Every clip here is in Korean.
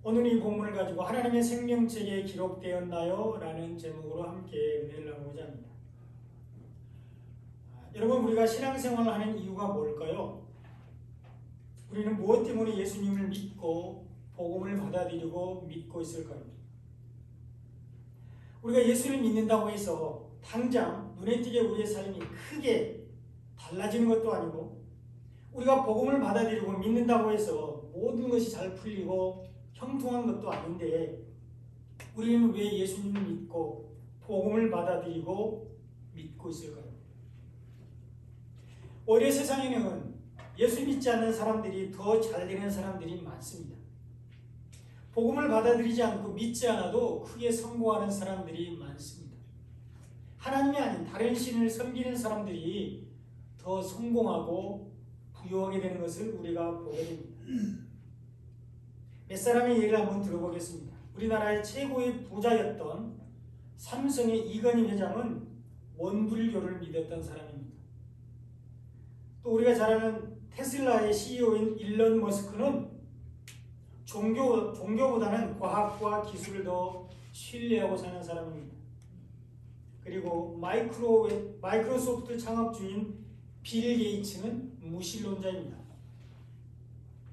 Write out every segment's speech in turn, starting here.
오늘 이 본문을 가지고 하나님의 생명책에 기록되었나요? 라는 제목으로 함께 은혜를 나누고자 합니다. 여러분, 우리가 신앙생활을 하는 이유가 뭘까요? 우리는 무엇 때문에 예수님을 믿고 복음을 받아들이고 믿고 있을까요? 우리가 예수를 믿는다고 해서 당장 눈에 띄게 우리의 삶이 크게 달라지는 것도 아니고, 우리가 복음을 받아들이고 믿는다고 해서 모든 것이 잘 풀리고 형통한 것도 아닌데, 우리는 왜 예수님을 믿고 복음을 받아들이고 믿고 있을까요? 오히려 세상에는 예수 믿지 않는 사람들이 더 잘 되는 사람들이 많습니다. 복음을 받아들이지 않고 믿지 않아도 크게 성공하는 사람들이 많습니다. 하나님이 아닌 다른 신을 섬기는 사람들이 더 성공하고 부유하게 되는 것을 우리가 보게 됩니다. 몇 사람의 예를 한번 들어보겠습니다. 우리나라의 최고의 부자였던 삼성의 이건희 회장은 원불교를 믿었던 사람입니다. 또 우리가 잘 아는 테슬라의 CEO인 일론 머스크는 종교보다는 과학과 기술을 더 신뢰하고 사는 사람입니다. 그리고 마이크로소프트 창업주인 빌 게이츠는 무신론자입니다.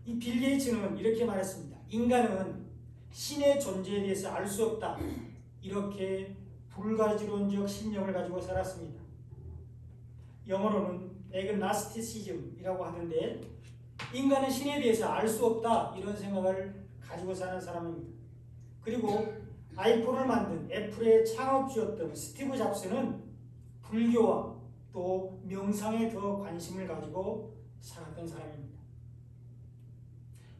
이 빌 게이츠는 이렇게 말했습니다. 인간은 신의 존재에 대해서 알 수 없다. 이렇게 불가지론적 신념을 가지고 살았습니다. 영어로는 애그나스티시즘이라고 하는데, 인간은 신에 대해서 알 수 없다 이런 생각을 가지고 사는 사람입니다. 그리고 아이폰을 만든 애플의 창업주였던 스티브 잡스는 불교와 또 명상에 더 관심을 가지고 살았던 사람입니다.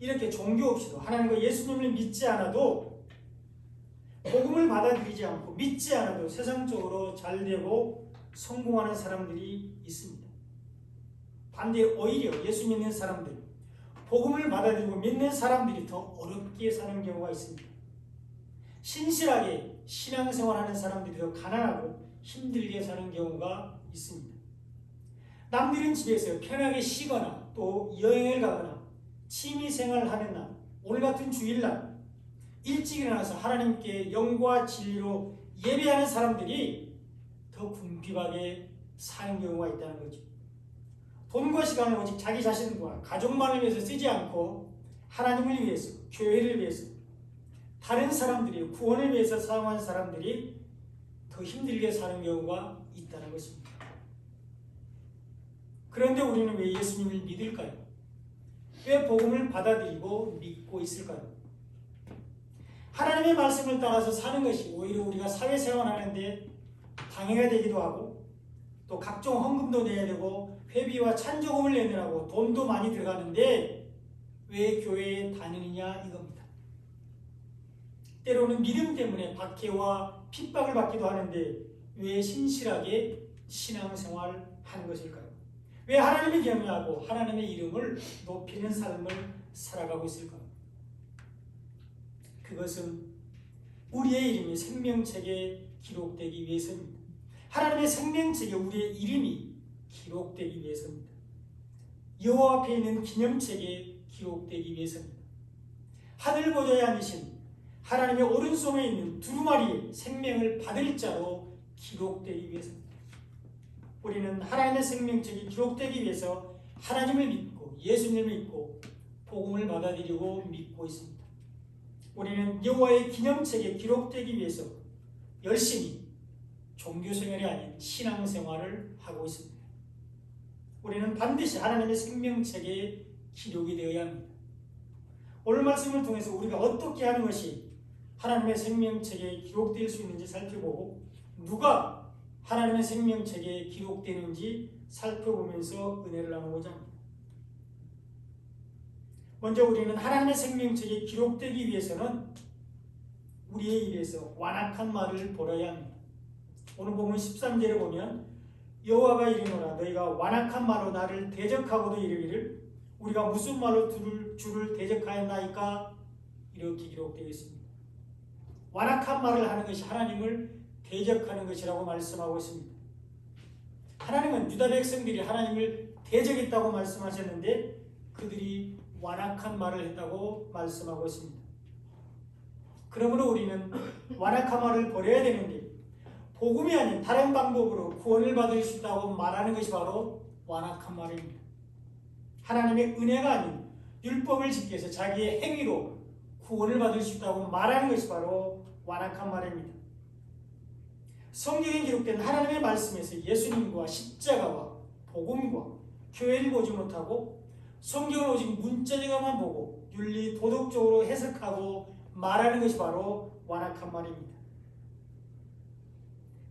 이렇게 종교 없이도 하나님과 예수님을 믿지 않아도, 복음을 받아들이지 않고 믿지 않아도 세상적으로 잘되고 성공하는 사람들이 있습니다. 반대 오히려 예수 믿는 사람들, 복음을 받아들이고 믿는 사람들이 더 어렵게 사는 경우가 있습니다. 신실하게 신앙생활하는 사람들이 더 가난하고 힘들게 사는 경우가 있습니다. 남들은 집에서 편하게 쉬거나 또 여행을 가거나 취미생활을 하는 날, 오늘 같은 주일날 일찍 일어나서 하나님께 영과 진리로 예배하는 사람들이 더 궁핍하게 사는 경우가 있다는 거죠. 돈과 시간을 오직 자기 자신과 가족만을 위해서 쓰지 않고 하나님을 위해서, 교회를 위해서, 다른 사람들이 구원을 위해서 사용한 사람들이 더 힘들게 사는 경우가 있다는 것입니다. 그런데 우리는 왜 예수님을 믿을까요? 왜 복음을 받아들이고 믿고 있을까요? 하나님의 말씀을 따라서 사는 것이 오히려 우리가 사회생활하는데 방해가 되기도 하고, 또 각종 헌금도 내야 되고 회비와 찬조금을 내느라고 돈도 많이 들어가는데 왜 교회에 다니느냐 이겁니다. 때로는 믿음 때문에 박해와 핍박을 받기도 하는데 왜 신실하게 신앙생활을 하는 것일까요? 왜 하나님을 경외하고 하나님의 이름을 높이는 삶을 살아가고 있을까요? 그것은 우리의 이름이 생명책에 기록되기 위해서입니다. 하나님의 생명책에 우리의 이름이 기록되기 위해서입니다. 여호와 앞에 있는 기념책에 기록되기 위해서입니다. 하늘 보좌에 앉으신 하나님의 오른손에 있는 두루마리의 생명을 받을 자로 기록되기 위해서입니다. 우리는 하나님의 생명책이 기록되기 위해서 하나님을 믿고 예수님을 믿고 복음을 받아들이고 믿고 있습니다. 우리는 여호와의 기념책에 기록되기 위해서 열심히 종교생활이 아닌 신앙생활을 하고 있습니다. 우리는 반드시 하나님의 생명책에 기록이 되어야 합니다. 오늘 말씀을 통해서 우리가 어떻게 하는 것이 하나님의 생명책에 기록될 수 있는지 살펴보고, 누가 하나님의 생명책에 기록되는지 살펴보면서 은혜를 나누고자 합니다. 먼저 우리는 하나님의 생명책에 기록되기 위해서는 우리의 입에서 완악한 말을 버려야 합니다. 오늘 보면 13절에 보면 여호와가 이르노라 너희가 완악한 말로 나를 대적하고도 이르기를 우리가 무슨 말로 주를 대적하였나이까 이렇게 기록되어 있습니다. 완악한 말을 하는 것이 하나님을 대적하는 것이라고 말씀하고 있습니다. 하나님은 유다 백성들이 하나님을 대적했다고 말씀하셨는데 그들이 완악한 말을 했다고 말씀하고 있습니다. 그러므로 우리는 완악한 말을 버려야 되는데 복음이 아닌 다른 방법으로 구원을 받을 수 있다고 말하는 것이 바로 완악한 말입니다. 하나님의 은혜가 아닌 율법을 지켜서 자기의 행위로 구원을 받을 수 있다고 말하는 것이 바로 완악한 말입니다. 성경에 기록된 하나님의 말씀에서 예수님과 십자가와 복음과 교회를 보지 못하고 성경을 오직 문자적으로만 보고 윤리 도덕적으로 해석하고 말하는 것이 바로 완악한 말입니다.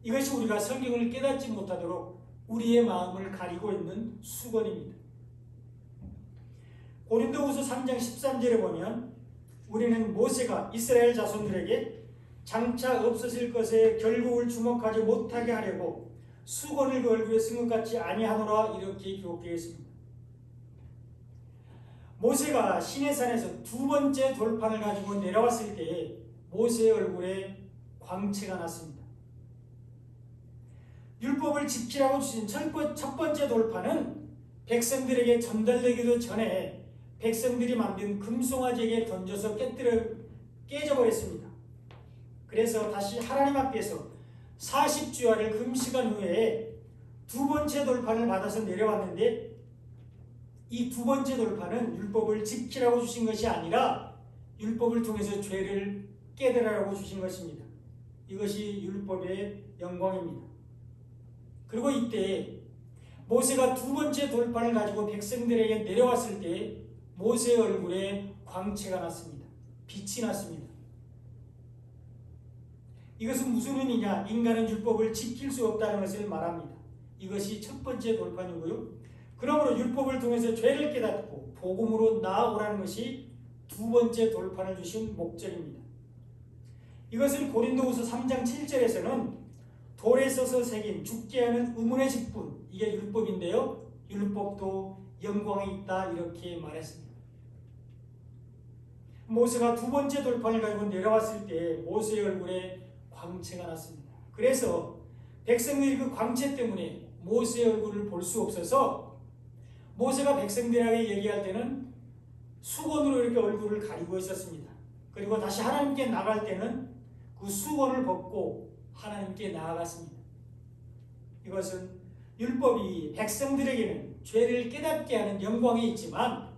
이것이 우리가 성경을 깨닫지 못하도록 우리의 마음을 가리고 있는 수건입니다. 고린도후서 3장 13절에 보면 우리는 모세가 이스라엘 자손들에게 장차 없어질 것에 결국을 주목하지 못하게 하려고 수건을 그 얼굴에 쓴 것 같지 아니하노라 이렇게 기록되어 있습니다. 모세가 시내산에서 두 번째 돌판을 가지고 내려왔을 때에 모세의 얼굴에 광채가 났습니다. 율법을 지키라고 주신 첫 번째 돌판은 백성들에게 전달되기도 전에 백성들이 만든 금송아지에게 던져서 깨져버렸습니다. 그래서 다시 하나님 앞에서 40주야를 금식한 후에 두 번째 돌판을 받아서 내려왔는데 이 두 번째 돌판은 율법을 지키라고 주신 것이 아니라 율법을 통해서 죄를 깨달으라고 주신 것입니다. 이것이 율법의 영광입니다. 그리고 이때 모세가 두 번째 돌판을 가지고 백성들에게 내려왔을 때 모세의 얼굴에 광채가 났습니다. 빛이 났습니다. 이것은 무슨 의미냐? 인간은 율법을 지킬 수 없다는 것을 말합니다. 이것이 첫 번째 돌판이고요. 그러므로 율법을 통해서 죄를 깨닫고 복음으로 나아오라는 것이 두 번째 돌판을 주신 목적입니다. 이것을 고린도후서 3장 7절에서는 돌에 써서 새긴 죽게 하는 의문의 직분, 이게 율법인데요. 율법도 영광이 있다 이렇게 말했습니다. 모세가 두 번째 돌판을 가지고 내려왔을 때 모세의 얼굴에 광채가 났습니다. 그래서 백성들이 그 광채 때문에 모세의 얼굴을 볼 수 없어서 모세가 백성들에게 얘기할 때는 수건으로 이렇게 얼굴을 가리고 있었습니다. 그리고 다시 하나님께 나갈 때는 그 수건을 벗고 하나님께 나아갔습니다. 이것은 율법이 백성들에게는 죄를 깨닫게 하는 영광이 있지만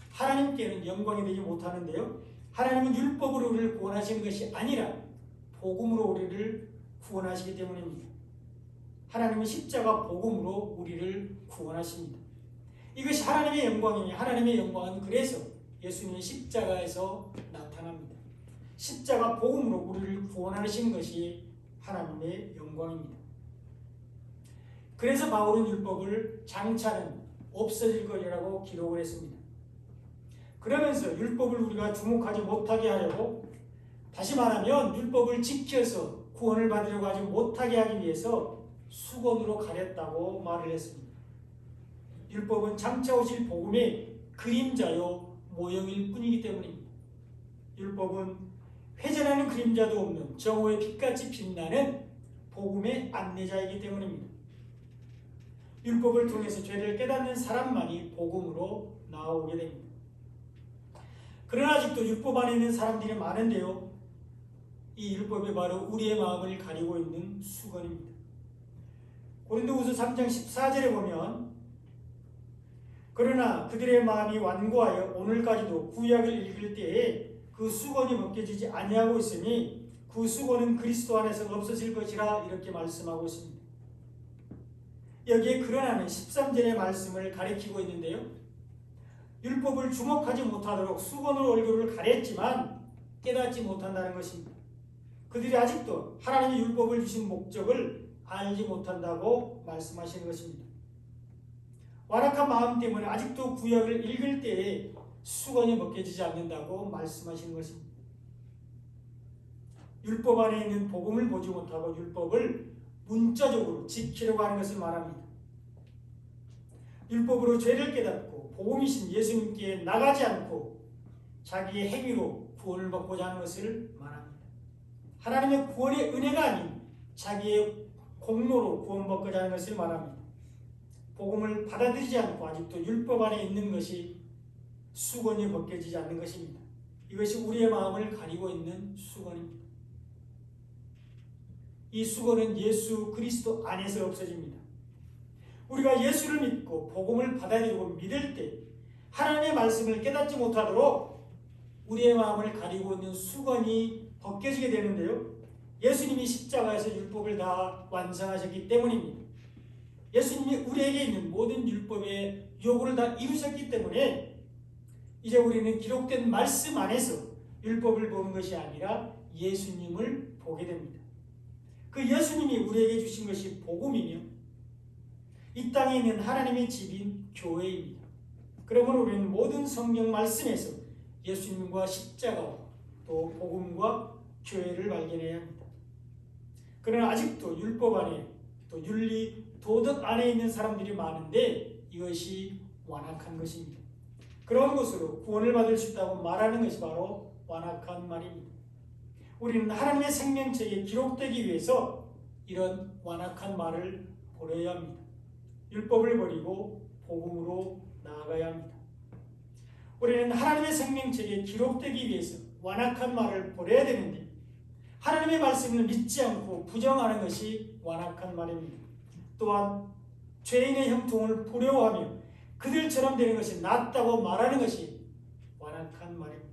하나님께는 영광이 되지 못하는데요. 하나님은 율법으로 우리를 구원하시는 것이 아니라 복음으로 우리를 구원하시기 때문입니다. 하나님은 십자가 복음으로 우리를 구원하십니다. 이것이 하나님의 영광이니 하나님의 영광은 그래서 예수님의 십자가에서 나타납니다. 십자가 복음으로 우리를 구원하시는 것이 하나님의 영광입니다. 그래서 바울은 율법을 장차는 없어질 것이라고 기록을 했습니다. 그러면서 율법을 우리가 주목하지 못하게 하려고 다시 말하면 율법을 지켜서 구원을 받으려고 하지 못하게 하기 위해서 수건으로 가렸다고 말을 했습니다. 율법은 장차 오실 복음의 그림자요 모형일 뿐이기 때문입니다. 율법은 회전하는 그림자도 없는 정오의 빛같이 빛나는 복음의 안내자이기 때문입니다. 율법을 통해서 죄를 깨닫는 사람만이 복음으로 나오게 됩니다. 그러나 아직도 율법 안에 있는 사람들이 많은데요. 이 율법이 바로 우리의 마음을 가리고 있는 수건입니다. 고린도후서 3장 14절에 보면 그러나 그들의 마음이 완고하여 오늘까지도 구약을 읽을 때에 그 수건이 벗겨지지 아니하고 있으니 그 수건은 그리스도 안에서 없어질 것이라 이렇게 말씀하고 있습니다. 여기에 그러나는 13절의 말씀을 가리키고 있는데요. 율법을 주목하지 못하도록 수건으로 얼굴을 가렸지만 깨닫지 못한다는 것입니다. 그들이 아직도 하나님의 율법을 주신 목적을 알지 못한다고 말씀하시는 것입니다. 완악한 마음 때문에 아직도 구약을 읽을 때에 수건이 벗겨지지 않는다고 말씀하시는 것입니다. 율법 안에 있는 복음을 보지 못하고 율법을 문자적으로 지키려고 하는 것을 말합니다. 율법으로 죄를 깨닫고 복음이신 예수님께 나가지 않고 자기의 행위로 구원을 받고자 하는 것을 말합니다. 하나님의 구원의 은혜가 아닌 자기의 공로로 구원받고자 하는 것을 말합니다. 복음을 받아들이지 않고 아직도 율법 안에 있는 것이 수건이 벗겨지지 않는 것입니다. 이것이 우리의 마음을 가리고 있는 수건입니다. 이 수건은 예수 그리스도 안에서 없어집니다. 우리가 예수를 믿고 복음을 받아들이고 믿을 때 하나님의 말씀을 깨닫지 못하도록 우리의 마음을 가리고 있는 수건이 벗겨지게 되는데요. 예수님이 십자가에서 율법을 다 완성하셨기 때문입니다. 예수님이 우리에게 있는 모든 율법의 요구를 다 이루셨기 때문에 이제 우리는 기록된 말씀 안에서 율법을 보는 것이 아니라 예수님을 보게 됩니다. 그 예수님이 우리에게 주신 것이 복음이며 이 땅에 있는 하나님의 집인 교회입니다. 그러므로 우리는 모든 성경 말씀에서 예수님과 십자가와 또 복음과 교회를 발견해야 합니다. 그러나 아직도 율법 안에 또 윤리, 도덕 안에 있는 사람들이 많은데 이것이 완악한 것입니다. 그런 것으로 구원을 받을 수 있다고 말하는 것이 바로 완악한 말입니다. 우리는 하나님의 생명책에 기록되기 위해서 이런 완악한 말을 버려야 합니다. 율법을 버리고 복음으로 나아가야 합니다. 우리는 하나님의 생명책에 기록되기 위해서 완악한 말을 버려야 되는데 하나님의 말씀을 믿지 않고 부정하는 것이 완악한 말입니다. 또한 죄인의 형통을 부러워하며 그들처럼 되는 것이 낫다고 말하는 것이 완악한 말입니다.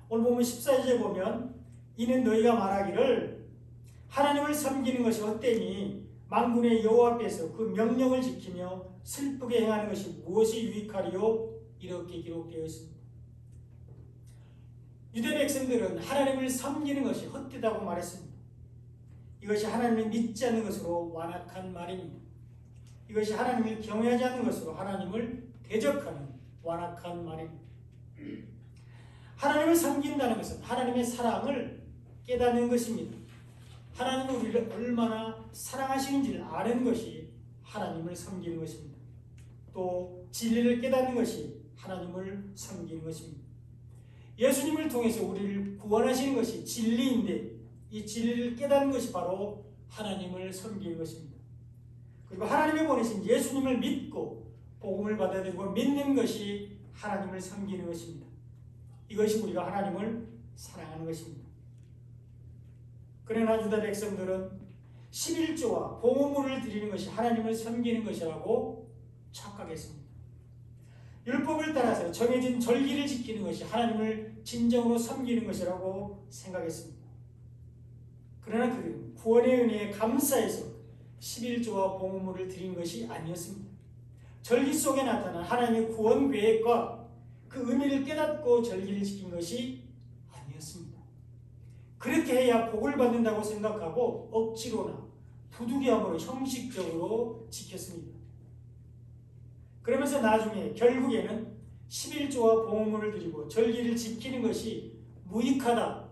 오늘 보면 14절에 보면 이는 너희가 말하기를 하나님을 섬기는 것이 헛되니 만군의 여호와 앞에서 그 명령을 지키며 슬프게 행하는 것이 무엇이 유익하리요? 이렇게 기록되어 있습니다. 유대 백성들은 하나님을 섬기는 것이 헛되다고 말했습니다. 이것이 하나님을 믿지 않는 것으로 완악한 말입니다. 이것이 하나님을 경외하지 않는 것으로 하나님을 대적하는 완악한 말입니다. 하나님을 섬긴다는 것은 하나님의 사랑을 깨닫는 것입니다. 하나님은 우리를 얼마나 사랑하시는지를 아는 것이 하나님을 섬기는 것입니다. 또 진리를 깨닫는 것이 하나님을 섬기는 것입니다. 예수님을 통해서 우리를 구원하시는 것이 진리인데 이 진리를 깨닫는 것이 바로 하나님을 섬기는 것입니다. 그리고 하나님이 보내신 예수님을 믿고 복음을 받아들이고 믿는 것이 하나님을 섬기는 것입니다. 이것이 우리가 하나님을 사랑하는 것입니다. 그러나 유다 백성들은 11조와 봉헌물을 드리는 것이 하나님을 섬기는 것이라고 착각했습니다. 율법을 따라서 정해진 절기를 지키는 것이 하나님을 진정으로 섬기는 것이라고 생각했습니다. 그러나 그들은 구원의 은혜에 감사해서 11조와 봉헌물을 드린 것이 아니었습니다. 절기 속에 나타난 하나님의 구원 계획과 그 의미를 깨닫고 절기를 지킨 것이 아니었습니다. 그렇게 해야 복을 받는다고 생각하고 억지로나 부득이함으로 형식적으로 지켰습니다. 그러면서 나중에 결국에는 11조와 봉헌물을 드리고 절기를 지키는 것이 무익하다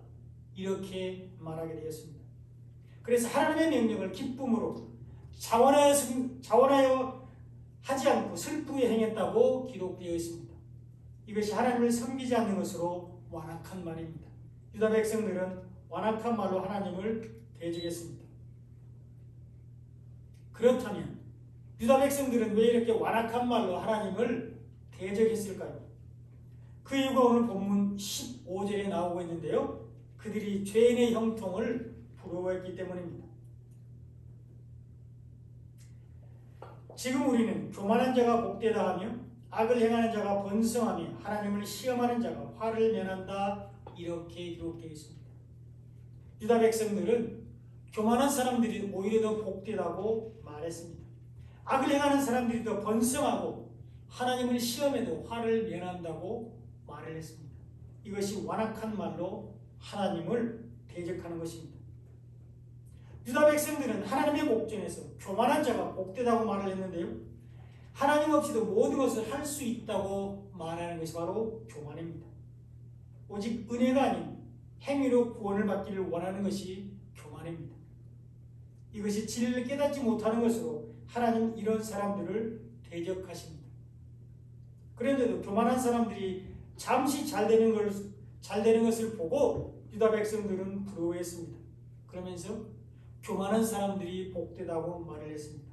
이렇게 말하게 되었습니다. 그래서 하나님의 명령을 기쁨으로 자원하여 하지 않고 슬프게 행했다고 기록되어 있습니다. 이것이 하나님을 섬기지 않는 것으로 완악한 말입니다. 유다 백성들은 완악한 말로 하나님을 대적했습니다. 그렇다면 유다 백성들은 왜 이렇게 완악한 말로 하나님을 대적했을까요? 그 이유가 오늘 본문 15절에 나오고 있는데요. 그들이 죄인의 형통을 부러워했기 때문입니다. 지금 우리는 교만한 자가 복되다 하며 악을 행하는 자가 번성하며 하나님을 시험하는 자가 화를 면한다 이렇게 기록되어 있습니다. 유다 백성들은 교만한 사람들이 오히려 더 복되다고 말했습니다. 악을 행하는 사람들이 더 번성하고 하나님을 시험해도 화를 면한다고 말을 했습니다. 이것이 완악한 말로 하나님을 대적하는 것입니다. 유다 백성들은 하나님의 목전에서 교만한 자가 복되다고 말을 했는데요. 하나님 없이도 모든 것을 할 수 있다고 말하는 것이 바로 교만입니다. 오직 은혜가 아닌 행위로 구원을 받기를 원하는 것이 교만입니다. 이것이 진리를 깨닫지 못하는 것으로 하나님 이런 사람들을 대적하십니다. 그런데도 교만한 사람들이 잠시 잘 되는 것을 보고 유다 백성들은 부러워했습니다. 그러면서 교만한 사람들이 복되다고 말을 했습니다.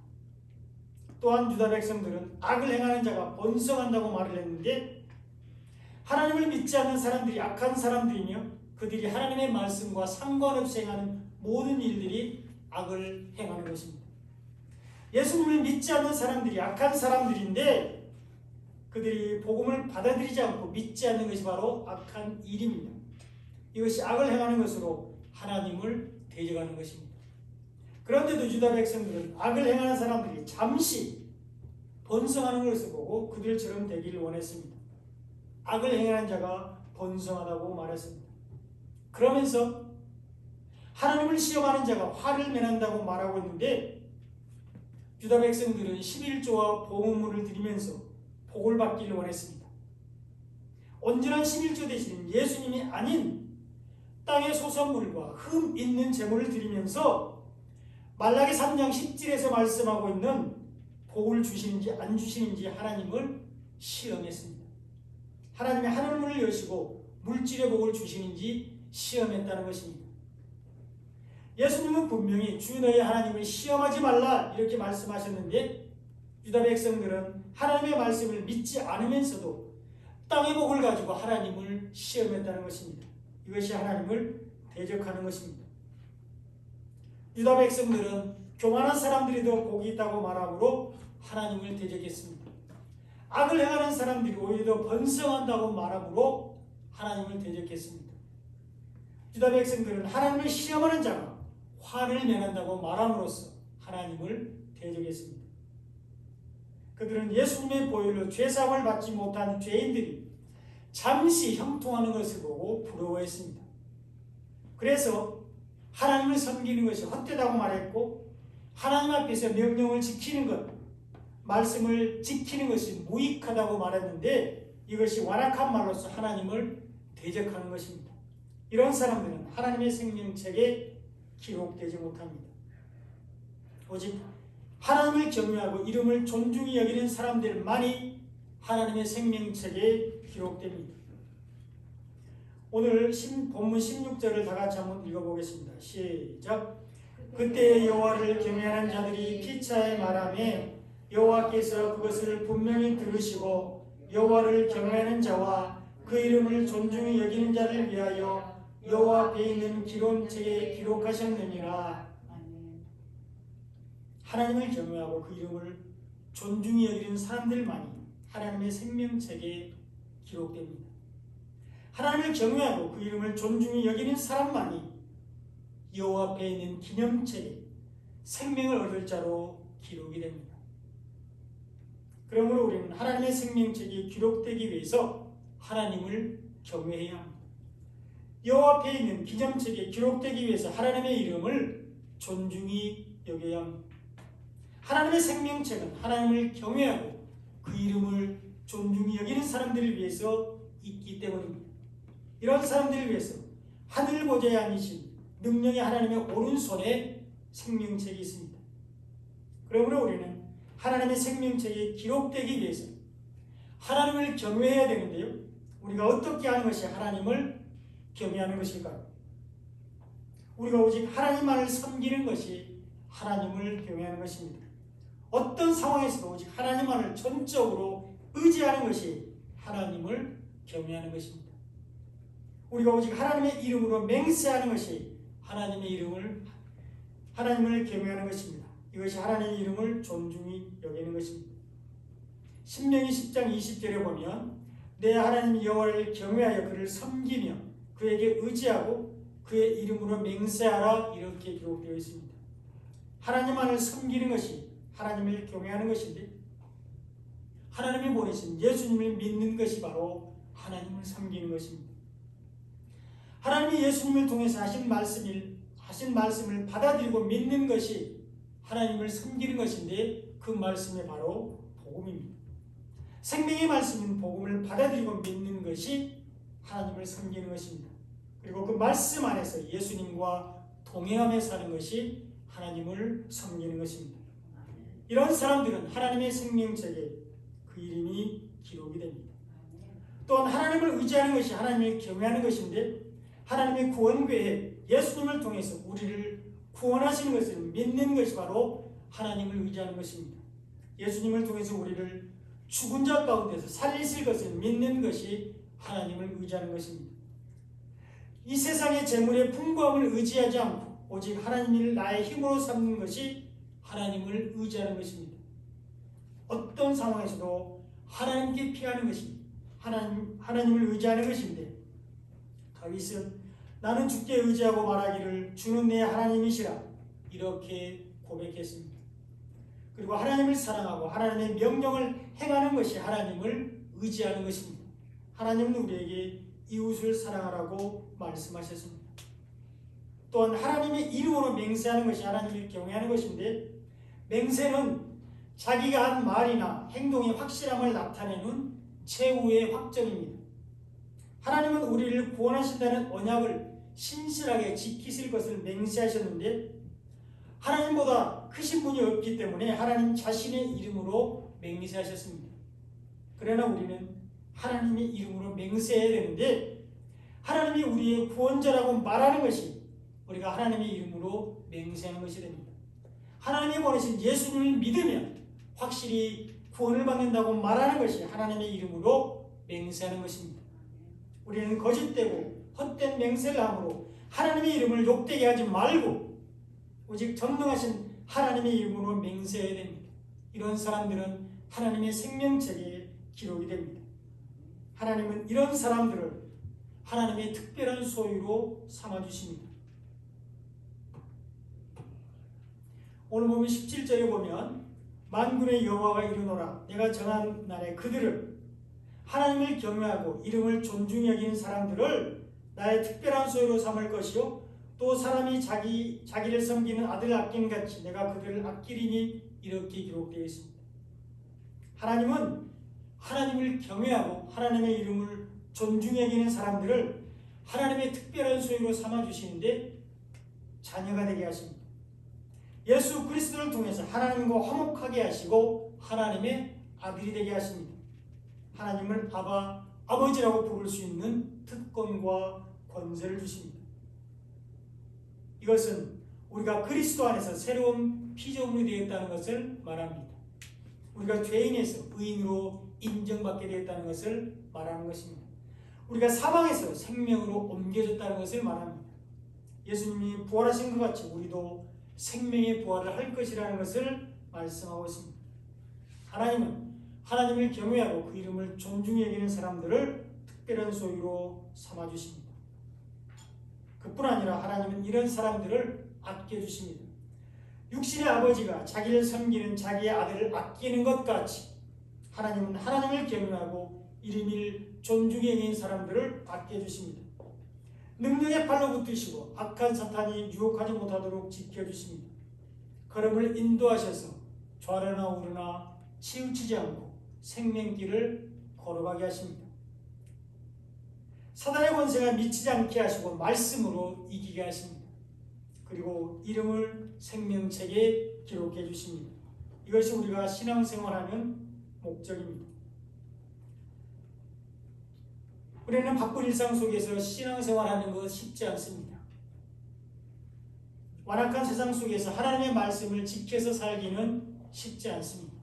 또한 유다 백성들은 악을 행하는 자가 번성한다고 말을 했는데 하나님을 믿지 않는 사람들이 악한 사람들이며 그들이 하나님의 말씀과 상관없이 행하는 모든 일들이 악을 행하는 것입니다. 예수님을 믿지 않는 사람들이 악한 사람들인데 그들이 복음을 받아들이지 않고 믿지 않는 것이 바로 악한 일입니다. 이것이 악을 행하는 것으로 하나님을 대적하는 것입니다. 그런데도 유다 백성들은 악을 행하는 사람들이 잠시 번성하는 것을 보고 그들처럼 되기를 원했습니다. 악을 행하는 자가 번성하다고 말했습니다. 그러면서 하나님을 시험하는 자가 화를 매난다고 말하고 있는데 유다 백성들은 11조와 봉헌물을 드리면서 복을 받기를 원했습니다. 온전한 11조 대신 예수님이 아닌 땅의 소산물과 흠 있는 제물을 드리면서 말라기 3장 10절에서 말씀하고 있는 복을 주시는지 안 주시는지 하나님을 시험했습니다. 하나님의 하늘문을 여시고 물질의 복을 주시는지 시험했다는 것입니다. 예수님은 분명히 주 너의 하나님을 시험하지 말라 이렇게 말씀하셨는데 유다 백성들은 하나님의 말씀을 믿지 않으면서도 땅의 복을 가지고 하나님을 시험했다는 것입니다. 이것이 하나님을 대적하는 것입니다. 유다 백성들은 교만한 사람들이 더 복이 있다고 말하므로 하나님을 대적했습니다. 악을 행하는 사람들이 오히려 더 번성한다고 말하므로 하나님을 대적했습니다. 유다 백성들은 하나님을 시험하는 자가 화를 매난다고 말함으로써 하나님을 대적했습니다. 그들은 예수님의 보혈로 죄사함을 받지 못한 죄인들이 잠시 형통하는 것을 보고 부러워했습니다. 그래서 하나님을 섬기는 것이 헛되다고 말했고 하나님 앞에서 명령을 지키는 것, 말씀을 지키는 것이 무익하다고 말했는데 이것이 완악한 말로서 하나님을 대적하는 것입니다. 이런 사람들은 하나님의 생명책에 기록되지 못합니다. 오직 하나님을 경외하고 이름을 존중히 여기는 사람들만이 하나님의 생명책에 기록됩니다. 오늘 본문 16절을 다 같이 한번 읽어보겠습니다. 시작. 그때 여호와를 경외하는 자들이 피차에 말하며 여호와께서 그것을 분명히 들으시고 여호와를 경외하는 자와 그 이름을 존중히 여기는 자를 위하여 여호와 앞에 있는 기록책에 기록하셨느니라. 하나님을 경외하고 그 이름을 존중히 여기는 사람들만이 하나님의 생명책에 기록됩니다. 하나님을 경외하고 그 이름을 존중히 여기는 사람만이 여호와 앞에 있는 기념책에 생명을 얻을 자로 기록이 됩니다. 그러므로 우리는 하나님의 생명책이 기록되기 위해서 하나님을 경외해야 합니다. 여호와 앞에 있는 기념책에 기록되기 위해서 하나님의 이름을 존중히 여겨야 합니다. 하나님의 생명책은 하나님을 경외하고 그 이름을 존중히 여기는 사람들을 위해서 있기 때문입니다. 이런 사람들을 위해서 하늘 보좌에 앉으신 능력의 하나님의 오른손에 생명책이 있습니다. 그러므로 우리는 하나님의 생명책에 기록되기 위해서 하나님을 경외해야 되는데요. 우리가 어떻게 하는 것이 하나님을 경외하는 것일까요? 우리가 오직 하나님만을 섬기는 것이 하나님을 경외하는 것입니다. 어떤 상황에서도 오직 하나님만을 전적으로 의지하는 것이 하나님을 경외하는 것입니다. 우리가 오직 하나님의 이름으로 맹세하는 것이 하나님을 경외하는 것입니다. 이것이 하나님의 이름을 존중히 여기는 것입니다. 신명기 10장 20절에 보면 내 하나님 여호와를 경외하여 그를 섬기며 그에게 의지하고 그의 이름으로 맹세하라 이렇게 기록되어 있습니다. 하나님만을 섬기는 것이 하나님을 경외하는 것인데 하나님이 보내신 예수님을 믿는 것이 바로 하나님을 섬기는 것입니다. 하나님이 예수님을 통해서 하신 말씀을 받아들이고 믿는 것이 하나님을 섬기는 것인데 그 말씀이 바로 복음입니다. 생명의 말씀인 복음을 받아들이고 믿는 것이 하나님을 섬기는 것입니다. 그리고 그 말씀 안에서 예수님과 동행하며 사는 것이 하나님을 섬기는 것입니다. 이런 사람들은 하나님의 생명책에 그 이름이 기록이 됩니다. 또한 하나님을 의지하는 것이 하나님을 경외하는 것인데 하나님의 구원 계획, 예수님을 통해서 우리를 구원하시는 것을 믿는 것이 바로 하나님을 의지하는 것입니다. 예수님을 통해서 우리를 죽은 자 가운데서 살리실 것을 믿는 것이 하나님을 의지하는 것입니다. 이 세상의 재물의 풍부함을 의지하지 않고 오직 하나님을 나의 힘으로 삼는 것이 하나님을 의지하는 것입니다. 어떤 상황에서도 하나님께 피하는 것입니다. 하나님을 의지하는 것인데 다윗은 나는 주께 의지하고 말하기를 주는 내 하나님이시라 이렇게 고백했습니다. 그리고 하나님을 사랑하고 하나님의 명령을 행하는 것이 하나님을 의지하는 것입니다. 하나님은 우리에게 이웃을 사랑하라고 말씀하셨습니다. 또한 하나님의 이름으로 맹세하는 것이 하나님을 경외하는 것인데 맹세는 자기가 한 말이나 행동의 확실함을 나타내는 최후의 확정입니다. 하나님은 우리를 구원하신다는 언약을 신실하게 지키실 것을 맹세하셨는데 하나님보다 크신 분이 없기 때문에 하나님 자신의 이름으로 맹세하셨습니다. 그러나 우리는 하나님의 이름으로 맹세해야 되는데 하나님이 우리의 구원자라고 말하는 것이 우리가 하나님의 이름으로 맹세하는 것이 됩니다. 하나님이 보내신 예수님을 믿으면 확실히 구원을 받는다고 말하는 것이 하나님의 이름으로 맹세하는 것입니다. 우리는 거짓되고 헛된 맹세를 함으로 하나님의 이름을 욕되게 하지 말고 오직 전능하신 하나님의 이름으로 맹세해야 됩니다. 이런 사람들은 하나님의 생명책에 기록이 됩니다. 하나님은 이런 사람들을 하나님의 특별한 소유로 삼아주십니다. 오늘 보면 17절에 보면 만군의 여호와가 이르노라 내가 정한 날에 그들을 하나님을 경외하고 이름을 존중히 여기는 사람들을 나의 특별한 소유로 삼을 것이요 또 사람이 자기를 섬기는 아들을 아끼는 같이 내가 그들을 아끼리니 이렇게 기록되어 있습니다. 하나님은 하나님을 경외하고 하나님의 이름을 존중히 여기는 사람들을 하나님의 특별한 소유로 삼아주시는데 자녀가 되게 하십니다. 예수 그리스도를 통해서 하나님과 화목하게 하시고 하나님의 아들이 되게 하십니다. 하나님을 아버지라고 부를 수 있는 특권과 권세를 주십니다. 이것은 우리가 그리스도 안에서 새로운 피조물이 되었다는 것을 말합니다. 우리가 죄인에서 의인으로 인정받게 되었다는 것을 말하는 것입니다. 우리가 사망에서 생명으로 옮겨졌다는 것을 말합니다. 예수님이 부활하신 것 같이 우리도 생명의 부활을 할 것이라는 것을 말씀하고 있습니다. 하나님은 하나님을 경외하고 그 이름을 존중히 여기는 사람들을 특별한 소유로 삼아주십니다. 그뿐 아니라 하나님은 이런 사람들을 아껴주십니다. 육신의 아버지가 자기를 섬기는 자기의 아들을 아끼는 것 같이 하나님은 하나님을 경외하고 이름을 존중히 여기는 사람들을 아껴주십니다. 능력의 팔로 붙드시고 악한 사탄이 유혹하지 못하도록 지켜주십니다. 걸음을 인도하셔서 좌로나 우로나 치우치지 않고 생명길을 걸어가게 하십니다. 사단의 권세가 미치지 않게 하시고 말씀으로 이기게 하십니다. 그리고 이름을 생명책에 기록해 주십니다. 이것이 우리가 신앙생활하는 목적입니다. 우리는 바쁜 일상 속에서 신앙생활하는 것 쉽지 않습니다. 완악한 세상 속에서 하나님의 말씀을 지켜서 살기는 쉽지 않습니다.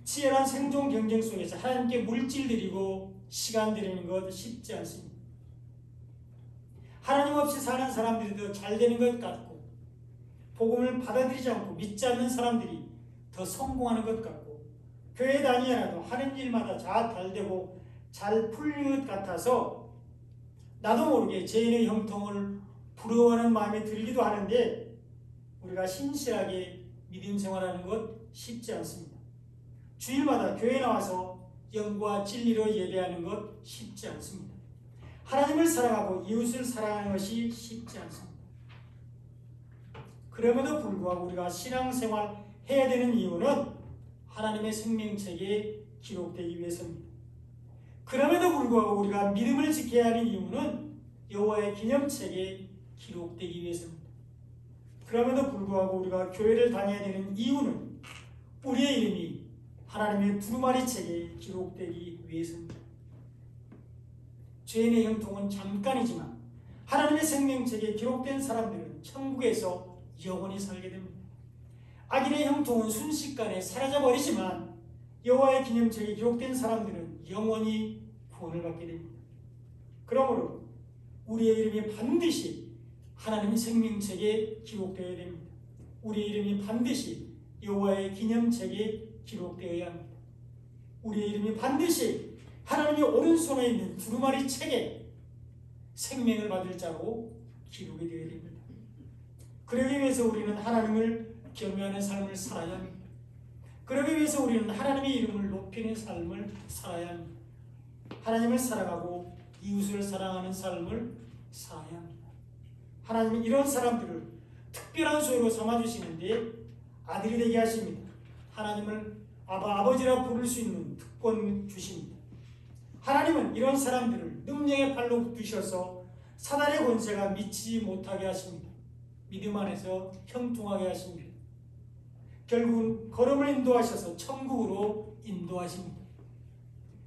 치열한 생존 경쟁 속에서 하나님께 물질 드리고 시간 드리는 것 쉽지 않습니다. 하나님 없이 사는 사람들이 더 잘 되는 것 같고 복음을 받아들이지 않고 믿지 않는 사람들이 더 성공하는 것 같고 교회 다니지 않아도 하는 일마다 잘 되고 잘 풀리는 것 같아서 나도 모르게 죄인의 형통을 부러워하는 마음이 들기도 하는데 우리가 신실하게 믿음 생활하는 것 쉽지 않습니다. 주일마다 교회에 나와서 영과 진리로 예배하는 것 쉽지 않습니다. 하나님을 사랑하고 이웃을 사랑하는 것이 쉽지 않습니다. 그럼에도 불구하고 우리가 신앙생활 해야 되는 이유는 하나님의 생명책에 기록되기 위해서입니다. 그럼에도 불구하고 우리가 믿음을 지켜야 하는 이유는 여호와의 기념책에 기록되기 위해서입니다. 그럼에도 불구하고 우리가 교회를 다녀야 되는 이유는 우리의 이름이 하나님의 두루마리 책에 기록되기 위해서입니다. 죄인의 형통은 잠깐이지만 하나님의 생명책에 기록된 사람들은 천국에서 영원히 살게 됩니다. 악인의 형통은 순식간에 사라져버리지만 여호와의 기념책에 기록된 사람들은 영원히 구원을 받게 됩니다. 그러므로 우리의 이름이 반드시 하나님의 생명책에 기록되어야 됩니다. 우리의 이름이 반드시 여호와의 기념책에 기록되어야 합니다. 우리의 이름이 반드시 하나님의 오른손에 있는 두루마리 책에 생명을 받을 자로 기록이 되어야 됩니다. 그러기 위해서 우리는 하나님을 경외하는 삶을 살아야 합니다. 그러기 위해서 우리는 하나님의 이름을 높이는 삶을 살아야 합니다. 하나님을 사랑하고 이웃을 사랑하는 삶을 살아야 합니다. 하나님은 이런 사람들을 특별한 소유로 삼아주시는데 아들이 되게 하십니다. 하나님을 아버지라 부를 수 있는 특권 주십니다. 하나님은 이런 사람들을 능력의 팔로 붙드셔서 사단의 권세가 미치지 못하게 하십니다. 믿음 안에서 형통하게 하십니다. 결국은 걸음을 인도하셔서 천국으로 인도하십니다.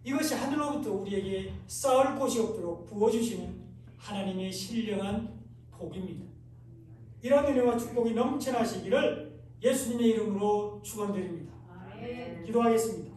이것이 하늘로부터 우리에게 쌓을 곳이 없도록 부어주시는 하나님의 신령한 복입니다. 이런 은혜와 축복이 넘쳐나시기를 예수님의 이름으로 축원드립니다. 기도하겠습니다.